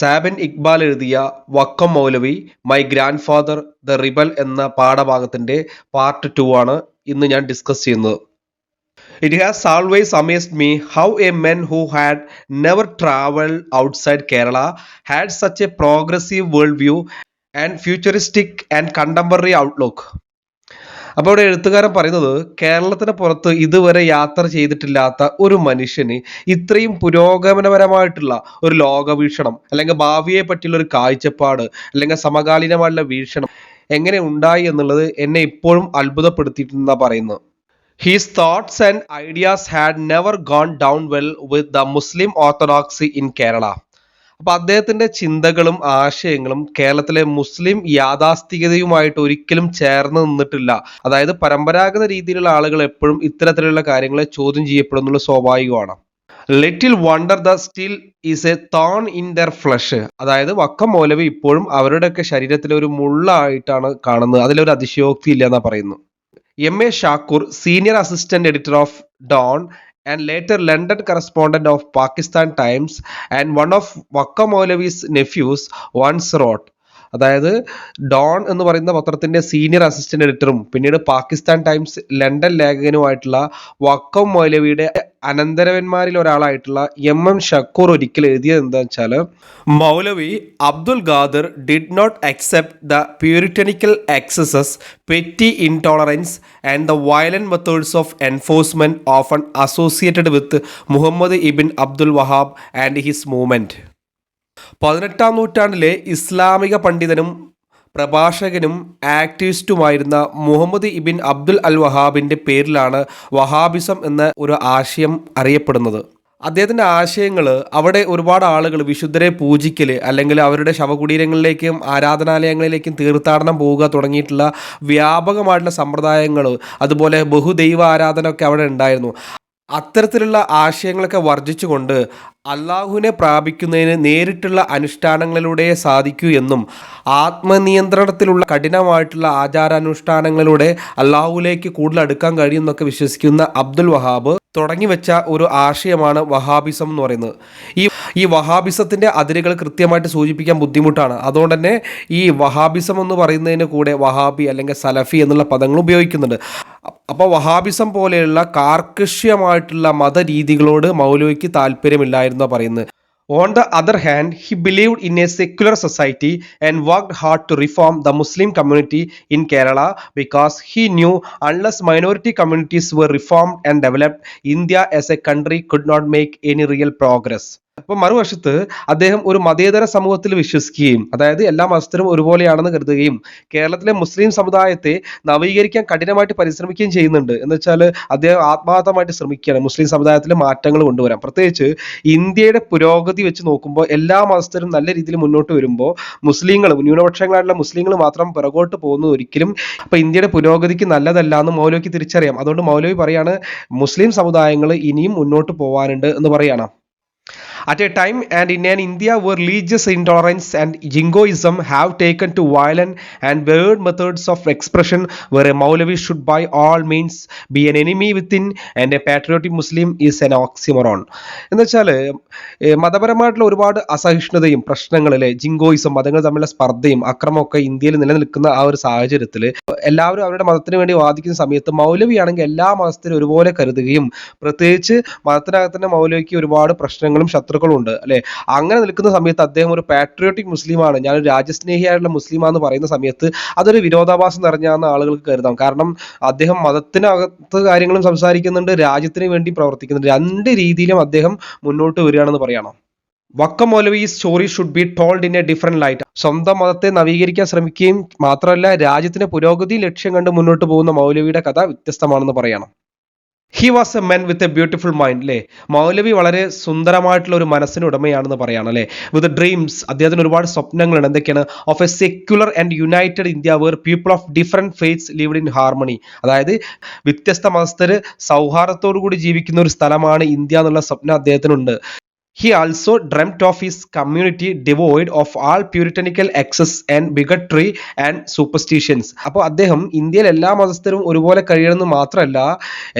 Sabin Iqbal എഴുതിയ Vakkom Moulavi my grandfather the rebel എന്ന പാഠഭാഗത്തിന്റെ പാർട്ട് 2 ആണ് ഇന്ന് ഞാൻ ഡിസ്കസ് ചെയ്യുന്നത്. It has always amazed me how a man who had never traveled outside Kerala had such a progressive worldview and futuristic and contemporary outlook. അപ്പോൾ ഇവിടെ എഴുത്തുകാരൻ പറയുന്നത് കേരളത്തിന് പുറത്ത് ഇതുവരെ യാത്ര ചെയ്തിട്ടില്ലാത്ത ഒരു മനുഷ്യന് ഇത്രയും പുരോഗമനപരമായിട്ടുള്ള ഒരു ലോകവീക്ഷണം അല്ലെങ്കിൽ ഭാവിയെ പറ്റിയുള്ള ഒരു കാഴ്ചപ്പാട് അല്ലെങ്കിൽ സമകാലീനമായിട്ടുള്ള വീക്ഷണം എങ്ങനെ ഉണ്ടായി എന്നുള്ളത് എന്നെ ഇപ്പോഴും അത്ഭുതപ്പെടുത്തിയിട്ടെന്നാ പറയുന്നത്. His thoughts and ideas had never gone down well with the Muslim orthodoxy in Kerala. അപ്പൊ അദ്ദേഹത്തിന്റെ ചിന്തകളും ആശയങ്ങളും കേരളത്തിലെ മുസ്ലിം യാഥാസ്ഥികതയുമായിട്ട് ഒരിക്കലും ചേർന്ന് നിന്നിട്ടില്ല. അതായത് പരമ്പരാഗത രീതിയിലുള്ള ആളുകൾ എപ്പോഴും ഇത്തരത്തിലുള്ള കാര്യങ്ങളെ ചോദ്യം ചെയ്യപ്പെടുന്നുള്ള സ്വാഭാവികമാണ്. Little wonder the still is a thorn in their flesh. അതായത് വക്കം മൗലവി ഇപ്പോഴും അവരുടെയൊക്കെ ശരീരത്തിലെ ഒരു മുള്ളായിട്ടാണ് കാണുന്നത്. അതിലൊരു അതിശയോക്തി ഇല്ല എന്നാ പറയുന്നു. M.A. Shakur, senior assistant editor of Dawn and later London correspondent of Pakistan Times and one of Vakkom Moulavi's nephews, once wrote. അതായത് ഡോൺ എന്ന് പറയുന്ന പത്രത്തിന്റെ സീനിയർ അസിസ്റ്റന്റ് എഡിറ്ററും പിന്നീട് പാകിസ്ഥാൻ ടൈംസ് ലണ്ടൻ ലേഖകനുമായിട്ടുള്ള വക്കം മൗലവിയുടെ അനന്തരവന്മാരിൽ ഒരാളായിട്ടുള്ള M.M. ഷക്കൂർ ഒരിക്കൽ എഴുതിയത് എന്താ വെച്ചാൽ, Moulavi Abdul Khadir did not accept the puritanical excesses, petty intolerance and the violent methods of enforcement often associated with Muhammad ibn Abdul Wahab and his movement. 18-ാം നൂറ്റാണ്ടിലെ ഇസ്ലാമിക പണ്ഡിതനും പ്രഭാഷകനും ആക്ടിവിസ്റ്റുമായിരുന്ന മുഹമ്മദ് ഇബിൻ അബ്ദുൽ അൽ വഹാബിന്റെ പേരിലാണ് വഹാബിസം എന്ന ഒരു ആശയം അറിയപ്പെടുന്നത്. അദ്ദേഹത്തിന്റെ ആശയങ്ങൾ അവിടെ ഒരുപാട് ആളുകൾ വിശുദ്ധരെ പൂജിക്കൽ അല്ലെങ്കിൽ അവരുടെ ശവകുടീരങ്ങളിലേക്കും ആരാധനാലയങ്ങളിലേക്കും തീർത്ഥാടനം പോവുക തുടങ്ങിയിട്ടുള്ള വ്യാപകമായിട്ടുള്ള സമ്പ്രദായങ്ങൾ, അതുപോലെ ബഹുദൈവ ആരാധന ഒക്കെ അവിടെ ഉണ്ടായിരുന്നു. അത്തരത്തിലുള്ള ആശയങ്ങളൊക്കെ വർജിച്ചുകൊണ്ട് അള്ളാഹുവിനെ പ്രാപിക്കുന്നതിന് നേരിട്ടുള്ള അനുഷ്ഠാനങ്ങളിലൂടെ സാധിക്കൂ എന്നും ആത്മനിയന്ത്രണത്തിലുള്ള കഠിനമായിട്ടുള്ള ആചാരാനുഷ്ഠാനങ്ങളിലൂടെ അള്ളാഹുവിലേക്ക് കൂടുതൽ അടുക്കാൻ കഴിയുമെന്നൊക്കെ വിശ്വസിക്കുന്ന അബ്ദുൽ വഹാബ് തുടങ്ങി വെച്ച ഒരു ആശയമാണ് വഹാബിസം എന്ന് പറയുന്നത്. ഈ വഹാബിസത്തിന്റെ അതിരുകൾ കൃത്യമായിട്ട് സൂചിപ്പിക്കാൻ ബുദ്ധിമുട്ടാണ്. അതുകൊണ്ട് തന്നെ ഈ വഹാബിസം എന്ന് പറയുന്നതിന് കൂടെ വഹാബി അല്ലെങ്കിൽ സലഫി എന്നുള്ള പദങ്ങൾ ഉപയോഗിക്കുന്നുണ്ട്. അപ്പോൾ വഹാബിസം പോലെയുള്ള കാർക്കശ്യമായിട്ടുള്ള മതരീതികളോട് മൗലവിക്ക് താല്പര്യമില്ലായിരുന്നു പറയുന്നത്. On the other hand, he believed in a secular society and worked hard to reform the Muslim community in Kerala because he knew unless minority communities were reformed and developed, India as a country could not make any real progress. അപ്പോൾ മറുവശത്ത് അദ്ദേഹം ഒരു മതേതര സമൂഹത്തിൽ വിശ്വസിക്കുകയും അതായത് എല്ലാ മതസ്ഥരും ഒരുപോലെയാണെന്ന് കരുതുകയും കേരളത്തിലെ മുസ്ലിം സമുദായത്തെ നവീകരിക്കാൻ കഠിനമായിട്ട് പരിശ്രമിക്കുകയും ചെയ്യുന്നുണ്ട്. എന്ന് വെച്ചാൽ അദ്ദേഹം ആത്മാർത്ഥമായിട്ട് ശ്രമിക്കുകയാണ് മുസ്ലിം സമുദായത്തിൽ മാറ്റങ്ങൾ കൊണ്ടുവരാൻ. പ്രത്യേകിച്ച് ഇന്ത്യയുടെ പുരോഗതി വെച്ച് നോക്കുമ്പോൾ എല്ലാ മതസ്ഥരും നല്ല രീതിയിൽ മുന്നോട്ട് വരുമ്പോൾ മുസ്ലിങ്ങൾ, ന്യൂനപക്ഷങ്ങളായിട്ടുള്ള മുസ്ലിങ്ങൾ മാത്രം പിറകോട്ട് പോകുന്നത് ഒരിക്കലും അപ്പോൾ ഇന്ത്യയുടെ പുരോഗതിക്ക് നല്ലതല്ല എന്ന് മൗലവിക്ക് തിരിച്ചറിയാം. അതുകൊണ്ട് മൗലവി പറയാണ് മുസ്ലിം സമുദായങ്ങൾ ഇനിയും മുന്നോട്ട് പോകാനുണ്ട് എന്ന് പറയാണ്. At a time and in an India where religious intolerance and jingoism have taken to violent and weird methods of expression, where a Maulavi should by all means be an enemy within and a patriotic Muslim is an oxymoron. എന്ന് വെച്ചാൽ മതപരമായിട്ടുള്ള ഒരുപാട് അസഹിഷ്ണുതയും പ്രശ്നങ്ങളിലെ ജിങ്കോയിസം, മതങ്ങൾ തമ്മിലുള്ള സ്പർദ്ധയും അക്രമമൊക്കെ ഇന്ത്യയിൽ നിലനിൽക്കുന്ന ആ ഒരു സാഹചര്യത്തിൽ എല്ലാവരും അവരുടെ മതത്തിന് വേണ്ടി വാദിക്കുന്ന സമയത്ത് മൗലവിയാണെങ്കിൽ എല്ലാ മതസ്ഥരും ഒരുപോലെ കരുതുകയും പ്രത്യേകിച്ച് മതത്തിനകത്ത് തന്നെ മൗലവിക്ക് ഒരുപാട് പ്രശ്നങ്ങളും ശത്രുക്കളുണ്ട് അല്ലെ. അങ്ങനെ നിൽക്കുന്ന സമയത്ത് അദ്ദേഹം ഒരു പാട്രിയോട്ടിക് മുസ്ലിമാണ്, ഞാനൊരു രാജ്യസ്നേഹിയായിട്ടുള്ള മുസ്ലിമാന്ന് പറയുന്ന സമയത്ത് അതൊരു വിരോധാഭാസം നിറഞ്ഞാന്ന് ആളുകൾക്ക് കരുതാം. കാരണം അദ്ദേഹം മതത്തിനകത്ത് കാര്യങ്ങളും സംസാരിക്കുന്നുണ്ട്, രാജ്യത്തിന് വേണ്ടി പ്രവർത്തിക്കുന്നുണ്ട്. രണ്ട് രീതിയിലും അദ്ദേഹം മുന്നോട്ട് വരികയാണെന്ന് പറയണം. Vakkom Moulavi story should be told in a different light. സ്വന്തം മതത്തെ നവീകരിക്കാൻ ശ്രമിക്കുകയും മാത്രമല്ല രാജ്യത്തിന്റെ പുരോഗതി ലക്ഷ്യം കണ്ട് മുന്നോട്ട് പോകുന്ന മൗലവിയുടെ കഥ വ്യത്യസ്തമാണെന്ന് പറയണം. He was A men with a beautiful mind അല്ലേ. മൗലവി വളരെ സുന്ദരമായിട്ടുള്ള ഒരു മനസ്സിന് ഉടമയാണെന്ന് പറയാണ് അല്ലേ. വിത്ത് ഡ്രീംസ്, അദ്ദേഹത്തിന് ഒരുപാട് സ്വപ്നങ്ങളുണ്ട്. എന്തൊക്കെയാണ്? Of a secular and united India where people of different faiths lived in harmony. അതായത് വ്യത്യസ്ത മതസ്ഥര് സൗഹാർദ്ദത്തോടു കൂടി ജീവിക്കുന്ന ഒരു സ്ഥലമാണ് ഇന്ത്യ എന്നുള്ള സ്വപ്നം അദ്ദേഹത്തിനുണ്ട്. He also dreamt of his community devoid of all puritanical excess and bigotry and superstitions. അപ്പോൾ അദ്ദേഹം ഇന്ത്യയിൽ എല്ലാ മതസ്ഥരും ഒരുപോലെ കഴിയണമെന്ന് മാത്രമല്ല,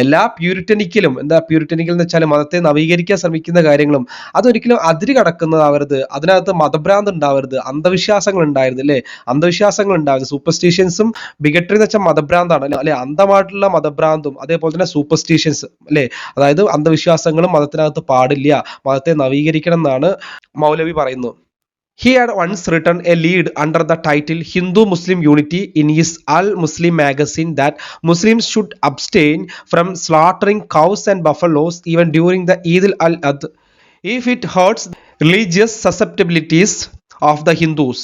എല്ലാ പ്യൂരിറ്റനിക്കലും, എന്താ പ്യൂരിറ്റനിക്കൽ എന്ന് വെച്ചാൽ മതത്തെ നവീകരിക്കാൻ ശ്രമിക്കുന്ന കാര്യങ്ങളും അതൊരിക്കലും അതിര് കടക്കുന്നതാവരുത്, അതിനകത്ത് മതഭ്രാന്ത് ഉണ്ടാവരുത്, അന്ധവിശ്വാസങ്ങൾ ഉണ്ടായിരുന്നു അല്ലേ, അന്ധവിശ്വാസങ്ങൾ ഉണ്ടാവരുത്. സൂപ്പർസ്റ്റിഷ്യൻസും ബിഗട്രി എന്ന് വെച്ചാൽ മതഭ്രാന്താണ് അല്ലെ, അന്ധമായിട്ടുള്ള മതഭ്രാന്തും അതേപോലെ തന്നെ സൂപ്പർസ്റ്റിഷ്യൻസ് അല്ലെ, അതായത് അന്ധവിശ്വാസങ്ങളും മതത്തിനകത്ത് പാടില്ല, മതത്തെ നവീകരിക്കണം എന്നാണ് മൗലവി പറയുന്നത്. He had once written a lead under the title Hindu-Muslim Unity in his Al-Muslim magazine that Muslims should abstain from slaughtering cows and buffaloes even during the Eid al-Adha if it hurts religious susceptibilities of the Hindus.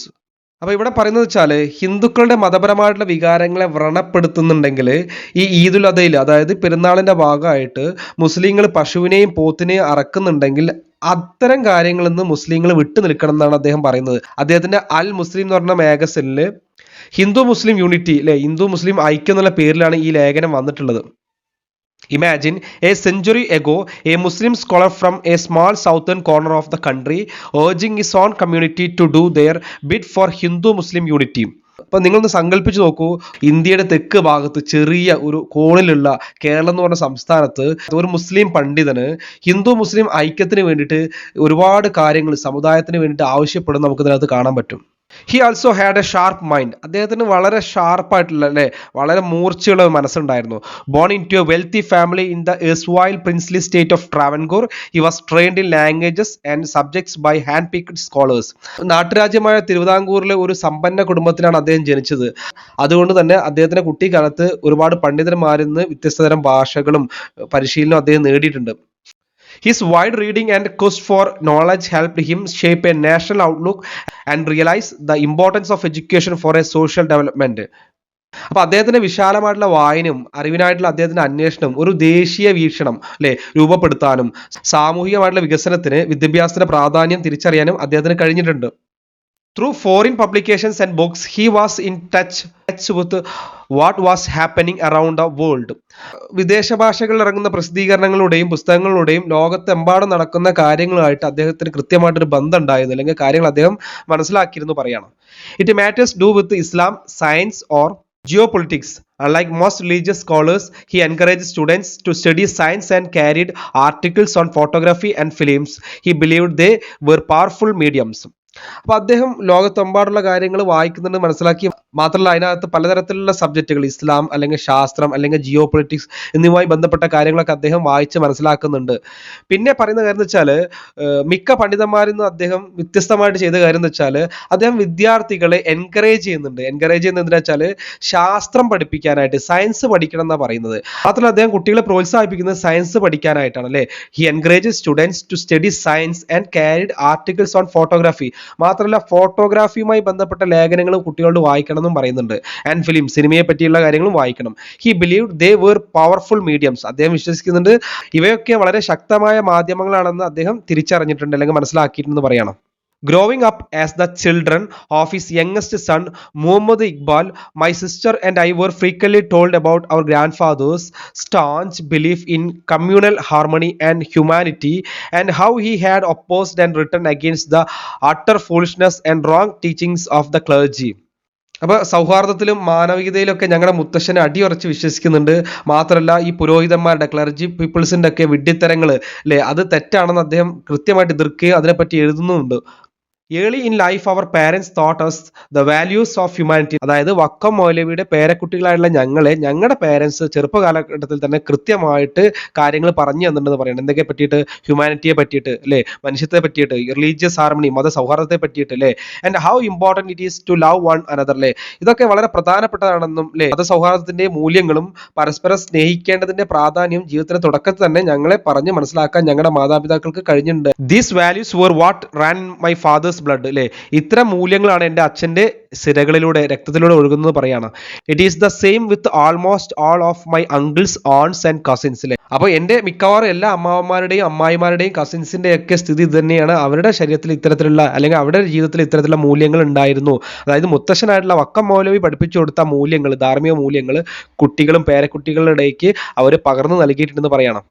അപ്പോൾ ഇവിടെ പറയുന്നത് വെച്ചാൽ ഹിന്ദുക്കളുടെ മതപരമായിട്ടുള്ള വികാരങ്ങളെ വ്രണപ്പെടുത്തുന്നുണ്ടെങ്കിൽ ഈ ഈദുൽ അദയിൽ, അതായത് പെരുന്നാളിൻ്റെ ഭാഗമായിട്ട് മുസ്ലിങ്ങൾ പശുവിനെയും പോത്തിനെയും അറക്കുന്നുണ്ടെങ്കിൽ അത്തരം കാര്യങ്ങളിൽ നിന്ന് മുസ്ലിങ്ങൾ വിട്ടു നിൽക്കണം എന്നാണ് അദ്ദേഹം പറയുന്നത്. അദ്ദേഹത്തിന്റെ അൽ മുസ്ലിം എന്ന് പറഞ്ഞ മാഗസിനിൽ ഹിന്ദു മുസ്ലിം യൂണിറ്റി അല്ലെ, ഹിന്ദു മുസ്ലിം ഐക്യം എന്നുള്ള പേരിലാണ് ഈ ലേഖനം വന്നിട്ടുള്ളത്. Imagine a century ago a Muslim scholar from a small southern corner of the country urging his own community to do their bit for Hindu Muslim unity. അപ്പം നിങ്ങളൊന്ന് സങ്കല്പിച്ച് നോക്കൂ, ഇന്ത്യയുടെ തെക്ക് ഭാഗത്ത് ചെറിയ ഒരു കോണിലുള്ള കേരളം എന്ന് പറഞ്ഞ സംസ്ഥാനത്ത് ഒരു മുസ്ലിം പണ്ഡിതന് ഹിന്ദു മുസ്ലിം ഐക്യത്തിന് വേണ്ടിയിട്ട് ഒരുപാട് കാര്യങ്ങൾ സമുദായത്തിന് വേണ്ടിയിട്ട് ആവശ്യപ്പെടുന്ന നമുക്ക് ഇതിനകത്ത് കാണാൻ പറ്റും. He also had a sharp mind. അദ്ദേഹത്തിന് വളരെ ഷാർപ്പായിട്ടുള്ള അല്ലെ, വളരെ മൂർച്ചയുള്ള മനസ്സുണ്ടായിരുന്നു. Born into a wealthy family in the erstwhile princely state of Travancore, he was trained in languages and subjects by hand picked scholars. നാട്ടുരാജ്യമായ തിരുവിതാംകൂറിലെ ഒരു സമ്പന്ന കുടുംബത്തിലാണ് അദ്ദേഹം ജനിച്ചത്. അതുകൊണ്ട് തന്നെ അദ്ദേഹത്തിന്റെ കുട്ടിക്കാലത്ത് ഒരുപാട് പണ്ഡിതന്മാരിൽ നിന്ന് വ്യത്യസ്തതരം ഭാഷകളും പരിശീലനവും അദ്ദേഹം നേടിയിട്ടുണ്ട്. His wide reading and quest for knowledge helped him shape a national outlook and realize the importance of education for a social development. അപ്പൊ അദ്ദേഹത്തിന്റെ വിശാലമായിട്ടുള്ള വായനയും അറിവിനായിട്ടുള്ള അദ്ദേഹത്തിന്റെ അന്വേഷണം ഒരു ദേശീയ വീക്ഷണം അല്ലെ രൂപപ്പെടുത്താനും സാമൂഹികമായിട്ടുള്ള വികസനത്തിന് വിദ്യാഭ്യാസത്തിന്റെ പ്രാധാന്യം തിരിച്ചറിയാനും അദ്ദേഹത്തിന് കഴിഞ്ഞിട്ടുണ്ട്. Through foreign publications and books, he was in touch with what was happening around the world. വിദേശ ഭാഷകളിൽ ഇറങ്ങുന്ന പ്രസിദ്ധീകരണങ്ങളുടെയും പുസ്തകങ്ങളുടെയും ലോകത്തെമ്പാടും നടക്കുന്ന കാര്യങ്ങളുമായിട്ട് അദ്ദേഹത്തിന് കൃത്യമായിട്ടൊരു ബന്ധം ഉണ്ടായിരുന്നു, അല്ലെങ്കിൽ കാര്യങ്ങൾ അദ്ദേഹം മനസ്സിലാക്കിയിരുന്നു പറയണം. It matters do with Islam, science or geopolitics. Unlike most religious scholars, he encouraged students to study science and carried articles on photography and films. He believed they were powerful mediums. അപ്പൊ അദ്ദേഹം ലോകത്തെമ്പാടുള്ള കാര്യങ്ങൾ വായിക്കുന്നുണ്ട്, മനസ്സിലാക്കി. മാത്രമല്ല അതിനകത്ത് പലതരത്തിലുള്ള സബ്ജക്റ്റുകൾ, ഇസ്ലാം അല്ലെങ്കിൽ ശാസ്ത്രം അല്ലെങ്കിൽ ജിയോ പൊളിറ്റിക്സ് എന്നിവയുമായി ബന്ധപ്പെട്ട കാര്യങ്ങളൊക്കെ അദ്ദേഹം വായിച്ച് മനസ്സിലാക്കുന്നുണ്ട്. പിന്നെ പറയുന്ന കാര്യം എന്ന് വെച്ചാൽ മിക്ക പണ്ഡിതന്മാരിൽ നിന്ന് അദ്ദേഹം വ്യത്യസ്തമായിട്ട് ചെയ്ത കാര്യം എന്ന് വെച്ചാൽ അദ്ദേഹം വിദ്യാർത്ഥികളെ എൻകറേജ് ചെയ്യുന്നുണ്ട്. എൻകറേജ് ചെയ്യുന്നത് എന്താ വെച്ചാൽ ശാസ്ത്രം പഠിപ്പിക്കാനായിട്ട്, സയൻസ് പഠിക്കണം എന്നാണ് പറയുന്നത്. മാത്രമല്ല അദ്ദേഹം കുട്ടികളെ പ്രോത്സാഹിപ്പിക്കുന്നത് സയൻസ് പഠിക്കാനായിട്ടാണ് അല്ലെ. He encourage students to study science and carried articles on photography. മാത്രമല്ല ഫോട്ടോഗ്രാഫിയുമായി ബന്ധപ്പെട്ട ലേഖനങ്ങളും കുട്ടികളോട് വായിക്കണം എന്നും പറയുന്നുണ്ട്. ആൻഡ് ഫിലിം, സിനിമയെ പറ്റിയുള്ള കാര്യങ്ങളും വായിക്കണം. He believed they were powerful mediums. അദ്ദേഹം വിശ്വസിക്കുന്നുണ്ട് ഇവയൊക്കെ വളരെ ശക്തമായ മാധ്യമങ്ങളാണെന്ന് അദ്ദേഹം തിരിച്ചറിഞ്ഞിട്ടുണ്ട് അല്ലെങ്കിൽ മനസ്സിലാക്കിയിട്ടുണ്ടെന്ന് പറയണം. Growing up as the children of his youngest son Muhammad Iqbal, my sister and I were frequently told about our grandfather's staunch belief in communal harmony and humanity, and how he had opposed and written against the utter foolishness and wrong teachings of the clergy. അപ്പൊ സൗഹാർദ്ദത്തിലും മാനവികതയിലൊക്കെ ഞങ്ങളുടെ മുത്തശ്ശനെ അടിയുറച്ച് വിശ്വസിക്കുന്നുണ്ട്. മാത്രമല്ല ഈ പുരോഹിതന്മാരുടെ, clergy പീപ്പിൾസിന്റെ ഒക്കെ വിഡ്ഢിത്തരങ്ങൾ അല്ലെ, അത് തെറ്റാണെന്ന് അദ്ദേഹം കൃത്യമായിട്ട് എതിർക്കുകയും അതിനെപ്പറ്റി എഴുതുന്നുമുണ്ട്. Early in life, our parents taught us the values of humanity. അതായത് വക്കം മൗലവിയുടെ പേരക്കുട്ടികളായിട്ടുള്ള ഞങ്ങളുടെ പേരൻസ് ചെറുപ്പകാലഘട്ടത്തിൽ തന്നെ കൃത്യമായിട്ട് കാര്യങ്ങൾ പറഞ്ഞു തന്നിട്ടുണ്ടെന്ന് പറയുന്നത്. എന്തൊക്കെ പറ്റിയിട്ട്? ഹ്യൂമാനിറ്റിയെ പറ്റിയിട്ട് അല്ലെ, മനുഷ്യത്തെ പറ്റിയിട്ട്, റിലീജിയസ് ഹാർമണി, മത സൗഹാർദ്ദത്തെ പറ്റിയിട്ട് അല്ലെ, and how important it is to love one another അല്ലെ. ഇതൊക്കെ വളരെ പ്രധാനപ്പെട്ടതാണെന്നും അല്ലെ, മത സൗഹാർദ്ദത്തിന്റെ മൂല്യങ്ങളും പരസ്പരം സ്നേഹിക്കേണ്ടതിന്റെ പ്രാധാന്യം ജീവിതത്തിന്റെ തുടക്കത്തിൽ തന്നെ ഞങ്ങളെ പറഞ്ഞ് മനസ്സിലാക്കാൻ ഞങ്ങളുടെ മാതാപിതാക്കൾക്ക് കഴിഞ്ഞിട്ടുണ്ട്. These values were what ran my father's blood അല്ലെ. ഇത്തരം മൂല്യങ്ങളാണ് എൻ്റെ അച്ഛൻ്റെ സിരകളിലൂടെ, രക്തത്തിലൂടെ ഒഴുകുന്നത് പറയാണ്. It is the same with almost all of my uncles, aunts and cousins അല്ലെ. അപ്പോൾ എൻ്റെ മിക്കവാറും എല്ലാ അമ്മാവന്മാരുടെയും അമ്മായിമാരുടെയും കസിൻസിന്റെ ഒക്കെ സ്ഥിതി ഇത് തന്നെയാണ്. അവരുടെ ശരീരത്തിൽ ഇത്തരത്തിലുള്ള അല്ലെങ്കിൽ അവരുടെ ജീവിതത്തിൽ ഇത്തരത്തിലുള്ള മൂല്യങ്ങൾ ഉണ്ടായിരുന്നു. അതായത് മുത്തശ്ശനായിട്ടുള്ള വക്കം മൗലവി പഠിപ്പിച്ചു കൊടുത്ത മൂല്യങ്ങൾ, ധാർമ്മിക മൂല്യങ്ങൾ കുട്ടികളും പേരക്കുട്ടികളുടെ ഇടയ്ക്ക് അവർ പകർന്നു നൽകിയിട്ടുണ്ടെന്ന് പറയണം.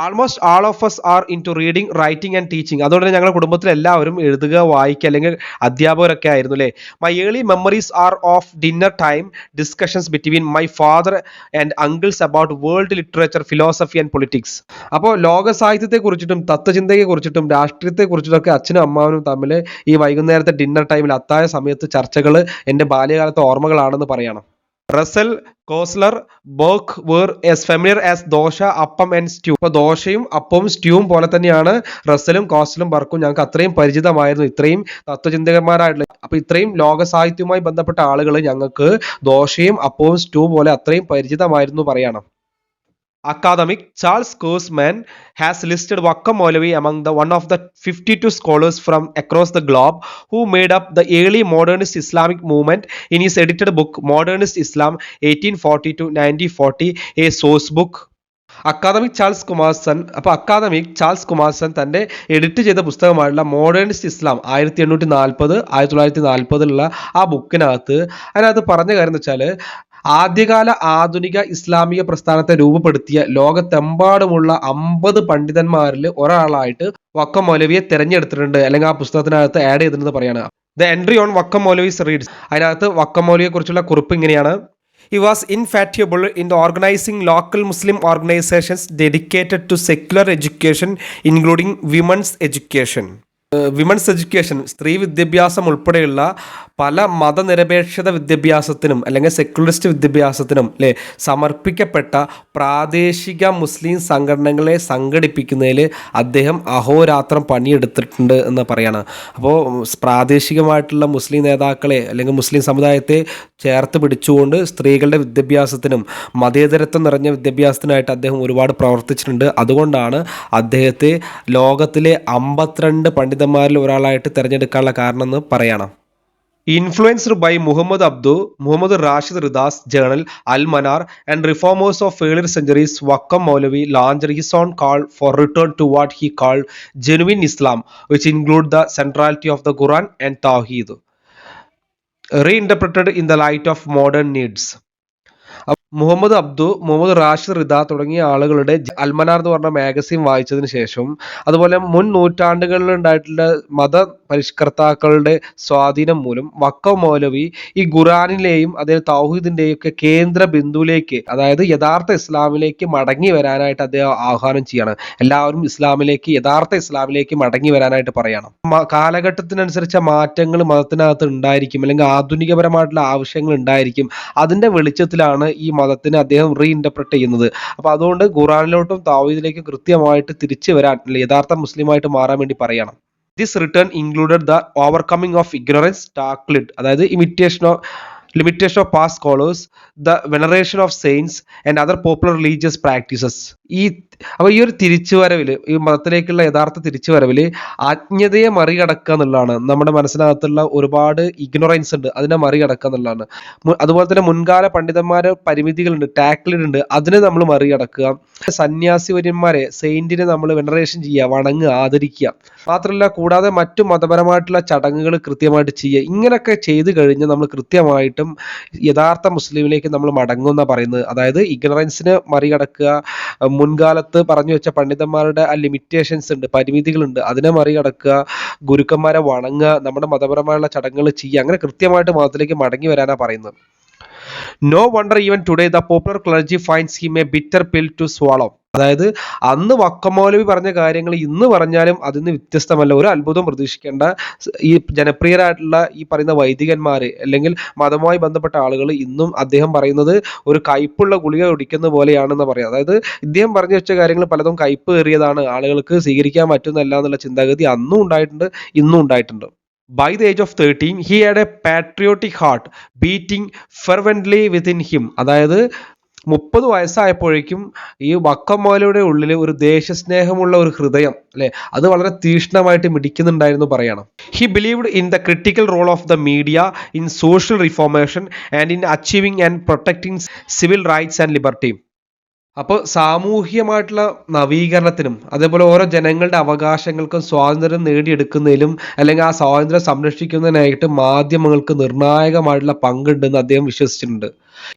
Almost all of us are into reading writing and teaching. അതുകൊണ്ട് തന്നെ ഞങ്ങളുടെ കുടുംബത്തിൽ എല്ലാവരും എഴുതുക വായിക്കുക അല്ലെങ്കിൽ അധ്യാപകരൊക്കെ ആയിരുന്നു അല്ലേ. My early memories are of dinner time discussions between my father and uncles about world literature philosophy and politics. അപ്പോൾ ലോക സാഹിത്യത്തെ കുറിച്ചിട്ടും തത്വചിന്തയെ കുറിച്ചിട്ടും രാഷ്ട്രീയത്തെ കുറിച്ചിട്ടൊക്കെ അച്ഛനും അമ്മാവനും തമ്മിൽ ഈ വൈകുന്നേരത്തെ ഡിന്നർ ടൈമിൽ അത്താഴ സമയത്ത് ചർച്ചകൾ എൻ്റെ ബാല്യകാലത്തെ ഓർമ്മകളാണെന്ന് പറയണം. Russell Koestler book were as familiar as dosa appam and stew. അപ്പോൾ ദോശയും അപ്പവും സ്റ്റ്യൂവും പോലെ തന്നെയാണ് റസലും കോസ്ലറും ബർക്കും. ഞങ്ങൾക്ക് അത്രയും പരിചിതമായിരുന്നു, ഇത്രയും തത്വചിന്തകന്മാരായിട്ടുള്ള. അപ്പോൾ ഇത്രയും ലോക സാഹിത്യവുമായി ബന്ധപ്പെട്ട ആളുകൾ ഞങ്ങൾക്ക് ദോശയും അപ്പവും സ്റ്റ്യൂ പോലെ അത്രയും പരിചിതമായിരുന്നു പറയണം. Academic Charles Kurzman has listed Vakkom Moulavi among the one of the 52 scholars from across the globe who made up the early modernist Islamic movement in his edited book Modernist Islam 1840 to 1940, a source book. Academic Charles Kumarson. അപ്പോൾ academic Charles കുമാർസൺ തൻ്റെ edit ചെയ്ത പുസ്തകമായിട്ടുള്ള modernist ഇസ്ലാം 1940 ആ ബുക്കിനകത്ത് അതിനകത്ത് പറഞ്ഞ കാര്യം എന്ന് വെച്ചാൽ ആദ്യകാല ആധുനിക ഇസ്ലാമിക പ്രസ്ഥാനത്തെ രൂപപ്പെടുത്തിയ ലോകത്തെമ്പാടുമുള്ള 50 പണ്ഡിതന്മാരിൽ ഒരാളായിട്ട് വക്കം മൗലവിയെ തിരഞ്ഞെടുത്തിട്ടുണ്ട്, അല്ലെങ്കിൽ ആ പുസ്തകത്തിനകത്ത് ആഡ് ചെയ്തിട്ടുണ്ടെന്ന് പറയാണ്. The entry on Vakkom Moulavi's reads. അതിനകത്ത് വക്കം മൗലവിയെ കുറിച്ചുള്ള കുറിപ്പ് ഇങ്ങനെയാണ്. He was infatigable in the organizing local Muslim organizations dedicated to secular education, including women's education. Women's education, സ്ത്രീ വിദ്യാഭ്യാസം ഉൾപ്പെടെയുള്ള പല മതനിരപേക്ഷത വിദ്യാഭ്യാസത്തിനും അല്ലെങ്കിൽ സെക്യുലറിസ്റ്റ് വിദ്യാഭ്യാസത്തിനും അല്ലേ സമർപ്പിക്കപ്പെട്ട പ്രാദേശിക മുസ്ലിം സംഘടനകളെ സംഘടിപ്പിക്കുന്നതിൽ അദ്ദേഹം അഹോരാത്രം പണിയെടുത്തിട്ടുണ്ട് എന്ന് പറയാണ്. അപ്പോൾ പ്രാദേശികമായിട്ടുള്ള മുസ്ലിം നേതാക്കളെ അല്ലെങ്കിൽ മുസ്ലിം സമുദായത്തെ ചേർത്ത് പിടിച്ചുകൊണ്ട് സ്ത്രീകളുടെ വിദ്യാഭ്യാസത്തിനും മതേതരത്വം നിറഞ്ഞ വിദ്യാഭ്യാസത്തിനായിട്ട് അദ്ദേഹം ഒരുപാട് പ്രവർത്തിച്ചിട്ടുണ്ട്. അതുകൊണ്ടാണ് അദ്ദേഹത്തെ ലോകത്തിലെ 52 പണ്ഡിതന്മാരിൽ ഒരാളായിട്ട് തിരഞ്ഞെടുക്കാനുള്ള കാരണം എന്ന് പറയണം. Influenced by Muhammad Rashid Rida's journal Al Manar and reformers of earlier centuries, Vakkom Moulavi launched his own call for return to what he called genuine Islam, which include the centrality of the Quran and Tawheed, reinterpreted in the light of modern needs. Muhammad Rashid Rida തുടങ്ങിയ ആളുകളുടെ അൽമനാർ എന്ന് പറഞ്ഞ magazine വായിച്ചതിന് ശേഷം, അതുപോലെ മുൻ നൂറ്റാണ്ടുകളിൽ ഉണ്ടായിട്ടുള്ള മത പരിഷ്കർത്താക്കളുടെ സ്വാധീനം മൂലം വക്കം മൗലവി ഈ ഖുറാനിലെയും അതേ തൗഹീദിന്റെയും ഒക്കെ കേന്ദ്ര ബിന്ദുവിലേക്ക്, അതായത് യഥാർത്ഥ ഇസ്ലാമിലേക്ക് മടങ്ങി വരാനായിട്ട് അദ്ദേഹം ആഹ്വാനം ചെയ്യാണ്. എല്ലാവരും യഥാർത്ഥ ഇസ്ലാമിലേക്ക് മടങ്ങി വരാനായിട്ട് പറയണം. കാലഘട്ടത്തിനനുസരിച്ച മാറ്റങ്ങൾ മതത്തിനകത്ത് ഉണ്ടായിരിക്കും, അല്ലെങ്കിൽ ആധുനികപരമായിട്ടുള്ള ആവശ്യങ്ങൾ ഉണ്ടായിരിക്കും. അതിന്റെ വെളിച്ചത്തിലാണ് ഈ മതത്തിനെ അദ്ദേഹം റീഇന്റർപ്രറ്റ് ചെയ്യുന്നത്. അപ്പോൾ അതുകൊണ്ട് ഖുറാനിലോട്ടും തൗഹീദിലേക്കും കൃത്യമായിട്ട് തിരിച്ചു വരാൻ, യഥാർത്ഥ മുസ്ലിമായിട്ട് മാറാൻ വേണ്ടി പറയണം. This return included the overcoming of ignorance, അതായത് limitation of past scholars, the veneration of saints and other popular religious practices. അപ്പോൾ ഈ ഒരു തിരിച്ചുവരവിൽ, ഈ മതത്തിലേക്കുള്ള യഥാർത്ഥ തിരിച്ചുവരവിൽ അജ്ഞതയെ മറികടക്കുക എന്നുള്ളതാണ്. നമ്മുടെ മനസ്സിനകത്തുള്ള ഒരുപാട് ഇഗ്നോറൻസ് ഉണ്ട്, അതിനെ മറികടക്കുക എന്നുള്ളതാണ്. അതുപോലെ തന്നെ മുൻകാല പണ്ഡിതന്മാരെ പരിമിതികളുണ്ട്, ടാക്കിളുണ്ട്, അതിനെ നമ്മൾ മറികടക്കുക. സന്യാസിവര്യന്മാരെ, സെയിന്റിനെ നമ്മൾ വെനറേഷൻ ചെയ്യുക, വണങ്ങുക, ആദരിക്കുക. മാത്രമല്ല കൂടാതെ മറ്റു മതപരമായിട്ടുള്ള ചടങ്ങുകൾ കൃത്യമായിട്ട് ചെയ്യുക. ഇങ്ങനെയൊക്കെ ചെയ്തു കഴിഞ്ഞാൽ നമ്മൾ കൃത്യമായിട്ടും യഥാർത്ഥ മുസ്ലിമിലേക്ക് നമ്മൾ മടങ്ങുമെന്നാണ് പറയുന്നത്. അതായത് ഇഗ്നറൻസിനെ മറികടക്കുക, മുൻകാലത്ത് പറഞ്ഞു വെച്ച പണ്ഡിതന്മാരുടെ ആ ലിമിറ്റേഷൻസ് ഉണ്ട്, പരിമിതികളുണ്ട്, അതിനെ മറികടക്കുക, ഗുരുക്കന്മാരെ വണങ്ങുക, നമ്മുടെ മതപരമായുള്ള ചടങ്ങുകൾ ചെയ്യുക, അങ്ങനെ കൃത്യമായിട്ട് മതത്തിലേക്ക് മടങ്ങി വരാനാണ് പറയുന്നത്. No wonder even today the popular clergy finds him a bitter pill to swallow. അതായത് അന്ന് വക്കം മൗലവി പറഞ്ഞ കാര്യങ്ങൾ ഇന്ന് പറഞ്ഞാലും അതിന് വ്യത്യസ്തമല്ല. ഒരു അത്ഭുതം പ്രതീക്ഷിക്കേണ്ട. ഈ ജനപ്രിയരായിട്ടുള്ള ഈ പറയുന്ന വൈദികന്മാര് അല്ലെങ്കിൽ മതവുമായി ബന്ധപ്പെട്ട ആളുകൾ ഇന്നും അദ്ദേഹം പറയുന്നത് ഒരു കയ്പുള്ള ഗുളിക കുടിക്കുന്ന പോലെയാണെന്ന് പറയാം. അതായത് ഇദ്ദേഹം പറഞ്ഞു വെച്ച കാര്യങ്ങൾ പലതും കയ്പ് ഏറിയതാണ്, ആളുകൾക്ക് സ്വീകരിക്കാൻ പറ്റുന്നല്ല എന്നുള്ള ചിന്താഗതി അന്നും ഉണ്ടായിട്ടുണ്ട്, ഇന്നും ഉണ്ടായിട്ടുണ്ട്. By the age of 13, he had a patriotic heart beating fervently within him. അതായത് 30 വയസ്സായപ്പോഴേക്കും ഈ വക്കം മൗലവിയുടെ ഉള്ളിൽ ഒരു ദേശസ്നേഹമുള്ള ഒരു ഹൃദയം, അല്ലെ, അത് വളരെ തീക്ഷ്ണമായിട്ട് മിടിക്കുന്നുണ്ടായിരുന്നു പറയണം. He believed in the critical role of the media in social reformation and in achieving and protecting civil rights and liberty. അപ്പോൾ സാമൂഹികമായിട്ടുള്ള നവീകരണത്തിനും അതേപോലെ ഓരോ ജനങ്ങളുടെ അവകാശങ്ങൾക്കും സ്വാതന്ത്ര്യം നേടിയെടുക്കുന്നതിലും അല്ലെങ്കിൽ ആ സ്വാതന്ത്ര്യം സംരക്ഷിക്കുന്നതിനായിട്ട് മാധ്യമങ്ങൾക്ക് നിർണായകമായിട്ടുള്ള പങ്കുണ്ടെന്ന് അദ്ദേഹം വിശ്വസിച്ചിട്ടുണ്ട്.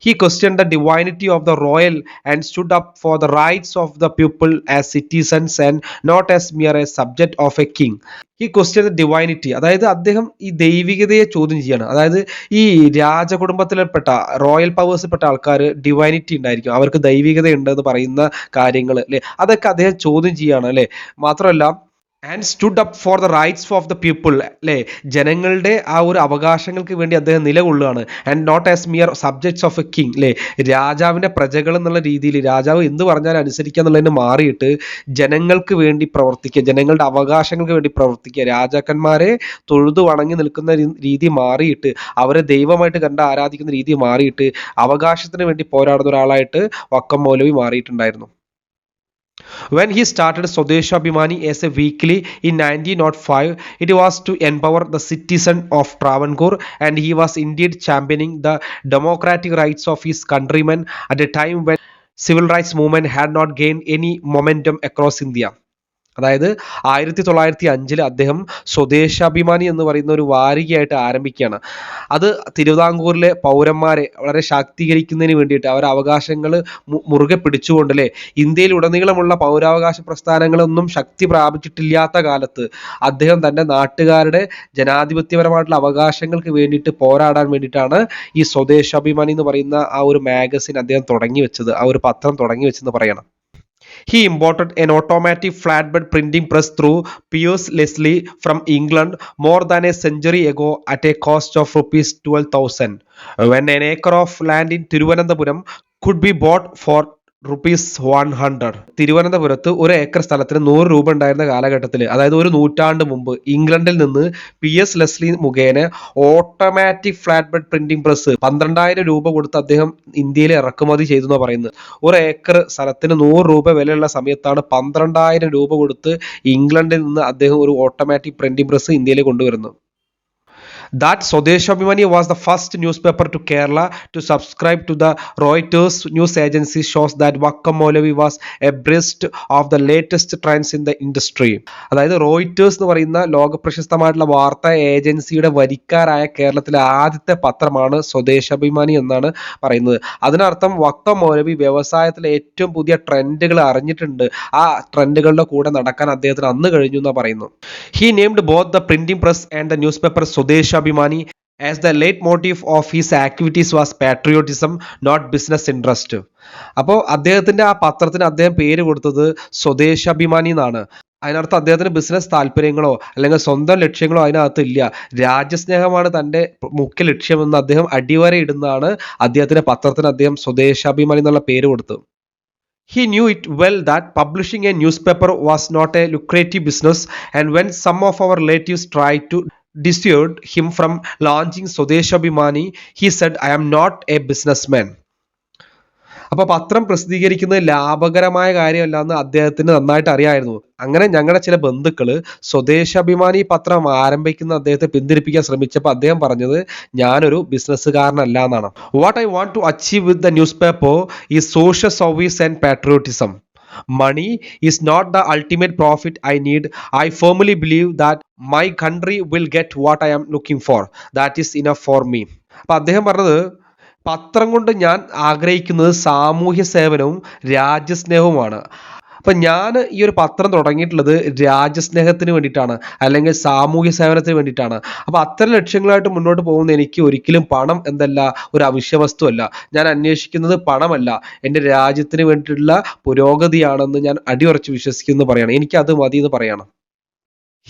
He questioned the divinity of the royal and stood up for the rights of the people as citizens and not as mere a subject of a king. He questioned the divinity, അതായത് അദ്ദേഹം ഈ ദൈവികതയെ ചോദ്യം ചെയ്യാണ്. അതായത് ഈ രാജകുടുംബത്തിൽപ്പെട്ട royal പവേഴ്സിൽപ്പെട്ട ആൾക്കാർ divinity ഉണ്ടായിരിക്കും, അവർക്ക് ദൈവികത ഉണ്ട് എന്ന് പറയുന്ന കാര്യങ്ങൾ അല്ലെ, അതൊക്കെ അദ്ദേഹം ചോദ്യം ചെയ്യാണ് അല്ലെ. മാത്രമല്ല and stood up for the rights of the people അല്ലേ, ജനങ്ങളുടെ ആ ഒരു അവകാശങ്ങൾക്ക് വേണ്ടി അദ്ദേഹം നിലകൊള്ളുകയാണ്. And not as mere subjects of a king അല്ലേ, രാജാവിൻ്റെ പ്രജകൾ എന്നുള്ള രീതിയിൽ രാജാവ് എന്ത് പറഞ്ഞാലും അനുസരിക്കുക എന്നുള്ളതിന് മാറിയിട്ട് ജനങ്ങൾക്ക് വേണ്ടി പ്രവർത്തിക്കുക, ജനങ്ങളുടെ അവകാശങ്ങൾക്ക് വേണ്ടി പ്രവർത്തിക്കുക, രാജാക്കന്മാരെ തൊഴുതു വണങ്ങി നിൽക്കുന്ന രീതി മാറിയിട്ട് അവരെ ദൈവമായിട്ട് കണ്ട് ആരാധിക്കുന്ന രീതി മാറിയിട്ട് അവകാശത്തിന് വേണ്ടി പോരാടുന്ന ഒരാളായിട്ട് വക്കം മൗലവി മാറിയിട്ടുണ്ടായിരുന്നു. When he started Swadeshabhimani as a weekly in 1905, it was to empower the citizen of Travancore, and he was indeed championing the democratic rights of his countrymen at a time when civil rights movement had not gained any momentum across India. അതായത് 1905 അദ്ദേഹം സ്വദേശാഭിമാനി എന്ന് പറയുന്ന ഒരു വാരികയായിട്ട് ആരംഭിക്കുകയാണ്. അത് തിരുവിതാംകൂറിലെ പൗരന്മാരെ വളരെ ശാക്തീകരിക്കുന്നതിന് വേണ്ടിയിട്ട് അവരുടെ അവകാശങ്ങൾ മുറുകെ പിടിച്ചുകൊണ്ടല്ലേ, ഇന്ത്യയിൽ ഉടനീളമുള്ള പൗരാവകാശ പ്രസ്ഥാനങ്ങളൊന്നും ശക്തി പ്രാപിച്ചിട്ടില്ലാത്ത കാലത്ത് അദ്ദേഹം തൻ്റെ നാട്ടുകാരുടെ ജനാധിപത്യപരമായിട്ടുള്ള അവകാശങ്ങൾക്ക് വേണ്ടിയിട്ട് പോരാടാൻ വേണ്ടിയിട്ടാണ് ഈ സ്വദേശാഭിമാനി എന്ന് പറയുന്ന ആ ഒരു മാഗസിൻ അദ്ദേഹം തുടങ്ങി വെച്ചത്, ആ ഒരു പത്രം തുടങ്ങി വെച്ചെന്ന് പറയണം. He imported an automatic flatbed printing press through Piers Leslie from England more than a century ago at a cost of ₹12,000. When an acre of land in Thiruvananthapuram could be bought for ₹100. തിരുവനന്തപുരത്ത് ഒരു acre സ്ഥലത്തിന് 100 രൂപ ഉണ്ടായിരുന്ന കാലഘട്ടത്തിൽ, അതായത് ഒരു നൂറ്റാണ്ട് മുമ്പ് ഇംഗ്ലണ്ടിൽ നിന്ന് PS ലെസ്ലി മുഖേന automatic flat bed printing press 12,000 രൂപ കൊടുത്ത് അദ്ദേഹം ഇന്ത്യയിൽ ഇറക്കുമതി ചെയ്തു എന്ന് പറയുന്നത്. ഒരു ഏക്കർ സ്ഥലത്തിന് 100 രൂപ വിലയുള്ള സമയത്താണ് 12,000 രൂപ കൊടുത്ത് ഇംഗ്ലണ്ടിൽ നിന്ന് അദ്ദേഹം ഒരു ഓട്ടോമാറ്റിക് പ്രിന്റിംഗ് പ്രസ് ഇന്ത്യയിൽ കൊണ്ടുവരുന്നത്. That Swadeshabhimani was the first newspaper to Kerala to subscribe to the Reuters news agency shows that Vakkom Moulavi was abreast of the latest trends in the industry. അതായത് Reuters എന്ന് പറയുന്ന ലോക പ്രശസ്തമായിട്ടുള്ള വാർത്താ ഏജൻസിയുടെ വരിക്കാരായ കേരളത്തിലെ ആദ്യത്തെ പത്രമാണ് സ്വദേശാഭിമാനി എന്നാണ് പറയുന്നത്. അതിനർത്ഥം വക്കം മൗലവി വ്യവസായത്തിലെ ഏറ്റവും പുതിയ ട്രെൻഡുകൾ അറിഞ്ഞിട്ടുണ്ട്, ആ ട്രെൻഡുകളുടെ കൂടെ നടക്കാൻ അദ്ദേഹത്തിന് അന്ന് കഴിഞ്ഞു എന്നാണ് പറയുന്നു. He named both the printing press and the newspaper Swadeshabhimani as the leitmotif of his activities was patriotism, not business interest. അപ്പോൾ അദ്ദേഹത്തിന്റെ ആ പത്രത്തിന് അദ്ദേഹം പേര് കൊടുത്തത് സ്വദേശാഭിമാനി എന്നാണ്. അതിനർത്ഥം അദ്ദേഹത്തിന് ബിസിനസ് താല്പര്യങ്ങളോ അല്ലെങ്കിൽ സ്വന്തം ലക്ഷ്യങ്ങളോ അതിനകത്ത് ഇല്ല, രാജ്യസ്നേഹമാണ് തൻ്റെ മുഖ്യ ലക്ഷ്യമെന്ന് അദ്ദേഹം അടിവരയിടുന്നതാണ് അദ്ദേഹത്തിന്റെ പത്രത്തിന് അദ്ദേഹം സ്വദേശാഭിമാനി എന്നുള്ള പേര് കൊടുത്തത്. He knew it well that publishing a newspaper was not a lucrative business, and when some of our relatives tried to dissuade him from launching Swadeshabhimani, he said, "I am not a businessman." അപ്പോൾ പത്രം പ്രസിദ്ധീകരിക്കുന്നത് ലാഭകരമായ കാര്യമല്ല എന്ന് അദ്ദേഹത്തിന് നന്നായിട്ട് അറിയാമായിരുന്നു. അങ്ങനെ ഞങ്ങളുടെ ചില ബന്ധുക്കൾ സ്വദേശാഭിമാനി പത്രം ആരംഭിക്കുന്ന അദ്ദേഹത്തെ പിന്തിരിപ്പിക്കാൻ ശ്രമിച്ചപ്പോൾ അദ്ദേഹം പറഞ്ഞത് ഞാനൊരു ബിസിനസ്സുകാരനല്ല എന്നാണ്. What I want to achieve with the newspaper is social service and patriotism. Money is not the ultimate profit I need. I firmly believe that my country will get what I am looking for. That is enough for me. അപ്പോൾ അദ്ദേഹം പറഞ്ഞത് പത്രം കൊണ്ട് ഞാൻ ആഗ്രഹിക്കുന്നത് സാമൂഹ്യ സേവനവും രാജ്യസ്നേഹവുമാണ്. അപ്പം ഞാൻ ഈ ഒരു പത്രം തുടങ്ങിയിട്ടുള്ളത് രാജ്യസ്നേഹത്തിന് വേണ്ടിയിട്ടാണ്, അല്ലെങ്കിൽ സാമൂഹ്യ സേവനത്തിന് വേണ്ടിയിട്ടാണ്. അപ്പോൾ അത്തരം ലക്ഷ്യങ്ങളായിട്ട് മുന്നോട്ട് പോകുന്ന എനിക്ക് ഒരിക്കലും പണം എന്തല്ല ഒരു അവശ്യ വസ്തുവല്ല. ഞാൻ അന്വേഷിക്കുന്നത് പണമല്ല, എൻ്റെ രാജ്യത്തിന് വേണ്ടിയിട്ടുള്ള പുരോഗതിയാണെന്ന് ഞാൻ അടിയുറച്ച് വിശ്വസിക്കുന്നു പറയാണ്. എനിക്കത് മതി എന്ന് പറയണം.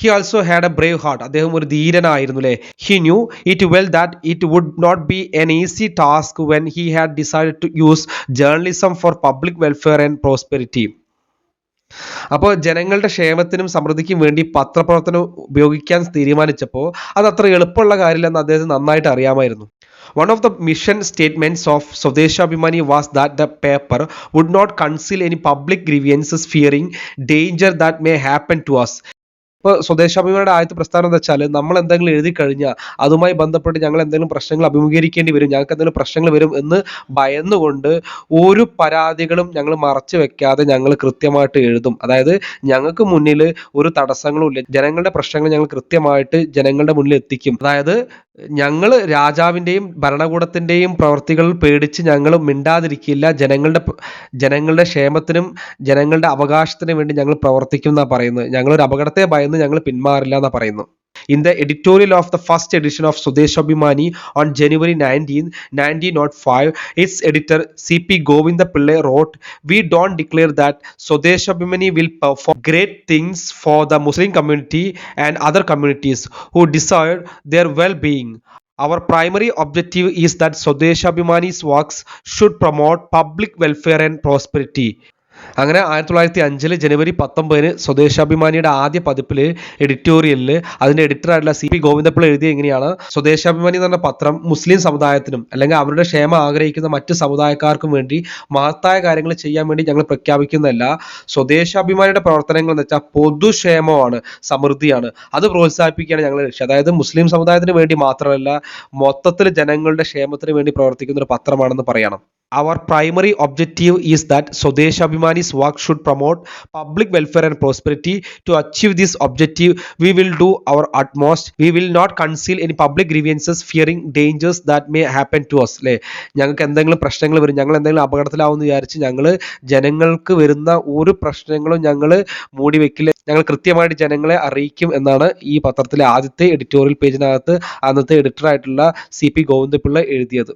He also had a brave heart. അദ്ദേഹം ഒരു ധീരനായിരുന്നു അല്ലേ. He knew it well that it would not be an easy task when he had decided to use journalism for public welfare and prosperity. അപ്പോൾ ജനങ്ങളുടെ ക്ഷേമത്തിനും സമൃദ്ധിക്കും വേണ്ടി പത്രപ്രവർത്തനം ഉപയോഗിക്കാൻ തീരുമാനിച്ചപ്പോൾ അത് അത്ര എളുപ്പമുള്ള കാര്യമില്ലെന്ന് അദ്ദേഹത്തിന് നന്നായിട്ട് അറിയാമായിരുന്നു. One of the mission statements of Swadeshabhimani was that the paper would not conceal any public grievances fearing danger that may happen to us. ഇപ്പോൾ സ്വദേശാഭിമാനിയുടെ ആദ്യത്തെ പ്രസ്ഥാനം എന്ന് വെച്ചാൽ നമ്മൾ എന്തെങ്കിലും എഴുതി കഴിഞ്ഞാൽ അതുമായി ബന്ധപ്പെട്ട് ഞങ്ങൾ എന്തെങ്കിലും പ്രശ്നങ്ങൾ അഭിമുഖീകരിക്കേണ്ടി വരും, ഞങ്ങൾക്ക് എന്തെങ്കിലും പ്രശ്നങ്ങൾ വരും എന്ന് ഭയന്നുകൊണ്ട് ഒരു പരാതികളും ഞങ്ങൾ മറച്ചു വെക്കാതെ ഞങ്ങൾ കൃത്യമായിട്ട് എഴുതും. അതായത് ഞങ്ങൾക്ക് മുന്നിൽ ഒരു തടസ്സങ്ങളും ഇല്ല, ജനങ്ങളുടെ പ്രശ്നങ്ങൾ ഞങ്ങൾ കൃത്യമായിട്ട് ജനങ്ങളുടെ മുന്നിൽ എത്തിക്കും. അതായത് ഞങ്ങൾ രാജാവിൻ്റെയും ഭരണകൂടത്തിൻ്റെയും പ്രവർത്തികൾ പേടിച്ച് ഞങ്ങൾ മിണ്ടാതിരിക്കില്ല, ജനങ്ങളുടെ ക്ഷേമത്തിനും ജനങ്ങളുടെ അവകാശത്തിനും വേണ്ടി ഞങ്ങൾ പ്രവർത്തിക്കും എന്നാണ് പറയുന്നത്. ഞങ്ങളൊരു അപകടത്തെ ഭയന്ന് ഞങ്ങൾ പിന്മാറില്ല എന്നാണ് പറയുന്നത്. In the editorial of the first edition of Swadeshabhimani on January 19, 1905, its editor C.P. Govindapillai wrote, "We don't declare that Swadeshabhimani will perform great things for the Muslim community and other communities who desire their well-being. Our primary objective is that Swadeshabhimani's works should promote public welfare and prosperity." അങ്ങനെ 1905 ജനുവരി 19 സ്വദേശാഭിമാനിയുടെ ആദ്യ പതിപ്പിൽ എഡിറ്റോറിയലിൽ അതിൻ്റെ എഡിറ്ററായിട്ടുള്ള C.P. Govinda Pillai എഴുതിയ എങ്ങനെയാണ്, സ്വദേശാഭിമാനി എന്ന് പറഞ്ഞ പത്രം മുസ്ലിം സമുദായത്തിനും അല്ലെങ്കിൽ അവരുടെ ക്ഷേമം ആഗ്രഹിക്കുന്ന മറ്റ് സമുദായക്കാർക്കും വേണ്ടി മഹത്തായ കാര്യങ്ങൾ ചെയ്യാൻ വേണ്ടി ഞങ്ങൾ പ്രഖ്യാപിക്കുന്നതല്ല. സ്വദേശാഭിമാനിയുടെ പ്രവർത്തനങ്ങൾ എന്ന് വെച്ചാൽ പൊതുക്ഷേമമാണ്, സമൃദ്ധിയാണ്, അത് പ്രോത്സാഹിപ്പിക്കുകയാണ് ഞങ്ങളുടെ ലക്ഷ്യം. അതായത് മുസ്ലിം സമുദായത്തിന് വേണ്ടി മാത്രമല്ല, മൊത്തത്തിൽ ജനങ്ങളുടെ ക്ഷേമത്തിന് വേണ്ടി പ്രവർത്തിക്കുന്ന ഒരു പത്രമാണെന്ന് പറയണം. Our primary objective is that Swadeshabhimani's work should promote public welfare and prosperity. To achieve this objective, we will do our utmost. We will not conceal any public grievances, fearing dangers that may happen to us. അല്ലേ, ഞങ്ങൾക്ക് എന്തെങ്കിലും പ്രശ്നങ്ങൾ വരും, ഞങ്ങൾ എന്തെങ്കിലും അപകടത്തിലാവുമെന്ന് വിചാരിച്ച് ഞങ്ങൾ ജനങ്ങൾക്ക് വരുന്ന ഒരു പ്രശ്നങ്ങളും ഞങ്ങൾ മൂടി വെക്കില്ല, ഞങ്ങൾ കൃത്യമായിട്ട് ജനങ്ങളെ അറിയിക്കും എന്നാണ് ഈ പത്രത്തിലെ ആദ്യത്തെ എഡിറ്റോറിയൽ പേജിനകത്ത് അന്നത്തെ എഡിറ്ററായിട്ടുള്ള C.P. ഗോവിന്ദപിള്ള എഴുതിയത്.